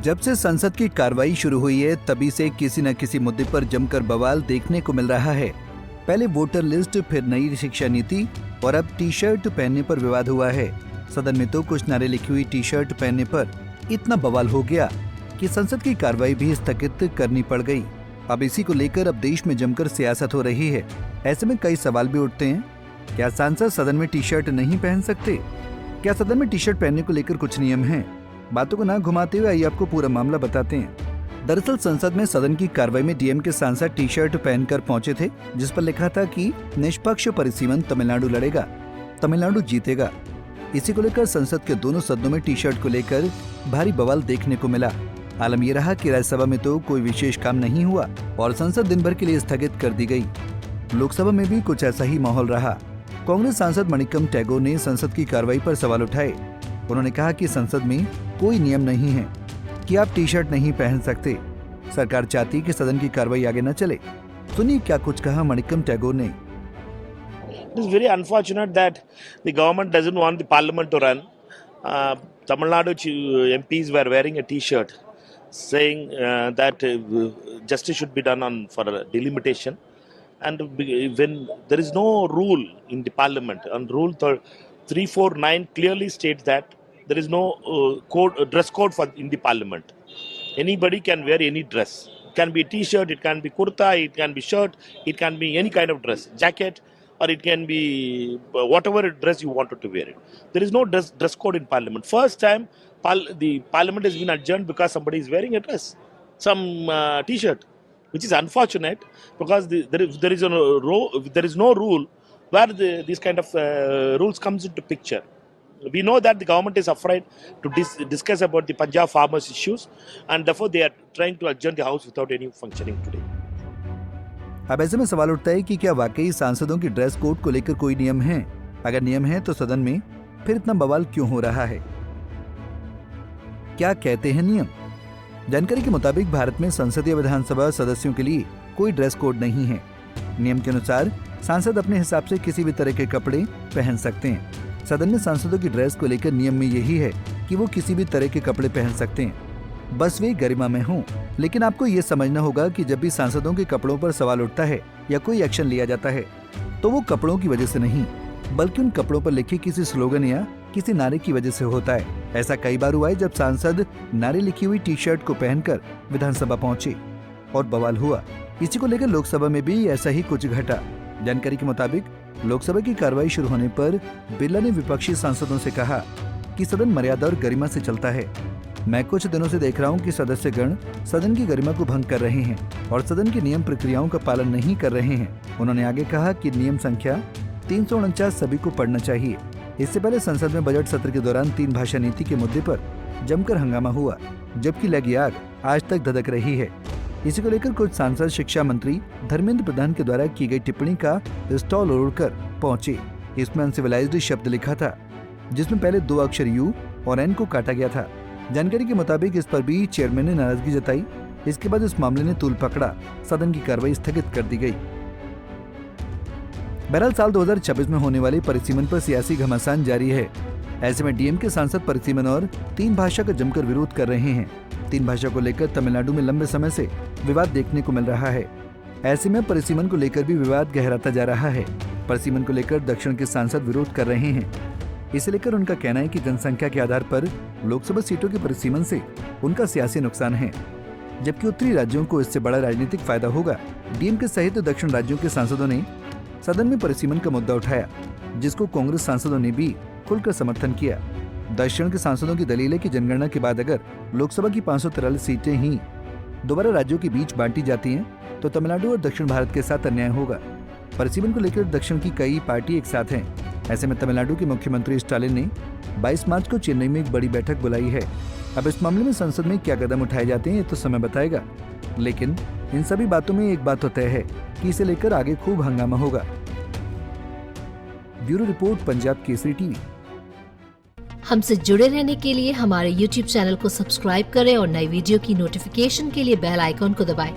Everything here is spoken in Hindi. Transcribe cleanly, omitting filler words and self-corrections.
जब से संसद की कार्रवाई शुरू हुई है तभी से किसी न किसी मुद्दे पर जमकर बवाल देखने को मिल रहा है। पहले वोटर लिस्ट, फिर नई शिक्षा नीति और अब टी शर्ट पहनने पर विवाद हुआ है। सदन में तो कुछ नारे लिखी हुई टी शर्ट पहनने पर इतना बवाल हो गया कि संसद की कार्रवाई भी स्थगित करनी पड़ गई। अब इसी को लेकर अब देश में जमकर सियासत हो रही है। ऐसे में कई सवाल भी उठते हैं, क्या सांसद सदन में टी शर्ट नहीं पहन सकते? क्या सदन में टी शर्ट पहनने को लेकर कुछ नियम हैं? बातों को ना घुमाते हुए आइए आपको पूरा मामला बताते हैं। दरअसल संसद में सदन की कार्रवाई में डीएम के सांसद टी शर्ट पहनकर पहुंचे थे, जिस पर लिखा था कि निष्पक्ष परिसीमन तमिलनाडु लड़ेगा, तमिलनाडु जीतेगा। इसी को लेकर संसद के दोनों सदनों में टी शर्ट को लेकर भारी बवाल देखने को मिला। आलम ये रहा कि राज्यसभा में तो कोई विशेष काम नहीं हुआ और संसद दिन भर के लिए स्थगित कर दी गई। लोकसभा में भी कुछ ऐसा ही माहौल रहा। कांग्रेस सांसद मणिकम टैगोर ने संसद की कार्रवाई पर सवाल उठाए। उन्होंने कहा कि संसद में कोई नियम नहीं है कि आप टी शर्ट नहीं पहन सकते। सरकार चाहती कि सदन की कार्रवाई आगे न चले। सुनिए क्या कुछ कहा मणिकम टैगोर ने। It is very unfortunate that the government doesn't want the parliament to run. Tamil Nadu MPs were wearing a T-shirt saying that justice should be done for a delimitation. And when there is no rule in the parliament, and Rule 349 clearly states that there is no dress code in the parliament. Anybody can wear any dress. It can be T-shirt, it can be kurta, it can be shirt, it can be any kind of dress, jacket, or it can be whatever dress you wanted to wear it. There is no dress code in parliament. First time the parliament has been adjourned because somebody is wearing a dress, some T-shirt, which is unfortunate because there is no rule where these kind of rules comes into picture. We know that the government is afraid to discuss about the Punjab farmers issues, and therefore they are trying to adjourn the house without any functioning today. अब ऐसे में सवाल उठता है कि क्या वाकई सांसदों की ड्रेस कोड को लेकर कोई नियम है? अगर नियम है तो सदन में फिर इतना बवाल क्यों हो रहा है? क्या कहते हैं नियम? जानकारी के मुताबिक भारत में संसदीय विधानसभा सदस्यों के लिए कोई ड्रेस कोड नहीं है। नियम के अनुसार सांसद अपने हिसाब से किसी भी तरह के कपड़े पहन सकते हैं। सदन में सांसदों की ड्रेस को लेकर नियम में यही है कि वो किसी भी तरह के कपड़े पहन सकते हैं, बस वे गरिमा में हों। लेकिन आपको ये समझना होगा कि जब भी सांसदों के कपड़ों पर सवाल उठता है या कोई एक्शन लिया जाता है तो वो कपड़ों की वजह से नहीं, बल्कि उन कपड़ों पर लिखे किसी स्लोगन या किसी नारे की वजह से होता है। ऐसा कई बार हुआ है जब सांसद नारे लिखी हुई टी शर्ट को पहनकर विधानसभा पहुंचे और बवाल हुआ। इसी को लेकर लोकसभा में भी ऐसा ही कुछ घटा। जानकारी के मुताबिक लोकसभा की कार्रवाई शुरू होने पर बिरला ने विपक्षी सांसदों से कहा कि सदन मर्यादा और गरिमा से चलता है। मैं कुछ दिनों से देख रहा हूं कि सदस्यगण सदन की गरिमा को भंग कर रहे हैं और सदन की नियम प्रक्रियाओं का पालन नहीं कर रहे हैं। उन्होंने आगे कहा कि नियम संख्या 349 सभी को पढ़ना चाहिए। इससे पहले संसद में बजट सत्र के दौरान 3 भाषा नीति के मुद्दे पर जमकर हंगामा हुआ, जबकि लगी आग आज तक धधक रही है। इसी को लेकर कुछ सांसद शिक्षा मंत्री धर्मेंद्र प्रधान के द्वारा की गई टिप्पणी का स्टॉल ओढ़कर पहुंचे। इसमें अनसिविलाइज्ड शब्द लिखा था, जिसमें पहले 2 अक्षर यू और एन को काटा गया था। जानकारी के मुताबिक इस पर भी चेयरमैन ने नाराजगी जताई। इसके बाद इस मामले ने तूल पकड़ा, सदन की कार्रवाई स्थगित कर दी गई। बहरहाल साल 2026 में होने वाले परिसीमन पर सियासी घमासान जारी है। ऐसे में डीएम के सांसद परिसीमन और 3 भाषा का जमकर विरोध कर रहे हैं। 3 भाषा को लेकर तमिलनाडु में लंबे समय से विवाद देखने को मिल रहा है। ऐसे में परिसीमन को लेकर भी विवाद गहराता जा रहा है। परिसीमन को लेकर दक्षिण के सांसद विरोध कर रहे हैं। इसे लेकर उनका कहना है कि जनसंख्या के आधार पर लोकसभा सीटों के परिसीमन से उनका सियासी नुकसान है, जबकि उत्तरी राज्यों को इससे बड़ा राजनीतिक फायदा होगा। डीएम के सहित दक्षिण राज्यों के सांसदों ने सदन में परिसीमन का मुद्दा उठाया, जिसको कांग्रेस सांसदों ने भी खुलकर समर्थन किया। दक्षिण के सांसदों की दलील है कि जनगणना के बाद अगर लोकसभा की 543 सीटें ही दोबारा राज्यों के बीच बांटी जाती हैं तो तमिलनाडु और दक्षिण भारत के साथ अन्याय होगा। परिसीमन को लेकर दक्षिण की कई पार्टी एक साथ हैं। ऐसे में तमिलनाडु के मुख्यमंत्री स्टालिन ने 22 मार्च को चेन्नई में एक बड़ी बैठक बुलाई है। अब इस मामले में संसद में क्या कदम उठाए जाते हैं ये तो समय बताएगा, लेकिन इन सभी बातों में एक बात तो तय है कि इसे लेकर आगे खूब हंगामा होगा। Bureau report, Punjab Kesari TV. हमसे जुड़े रहने के लिए हमारे YouTube चैनल को सब्सक्राइब करें और नई वीडियो की नोटिफिकेशन के लिए बेल आइकॉन को दबाएं।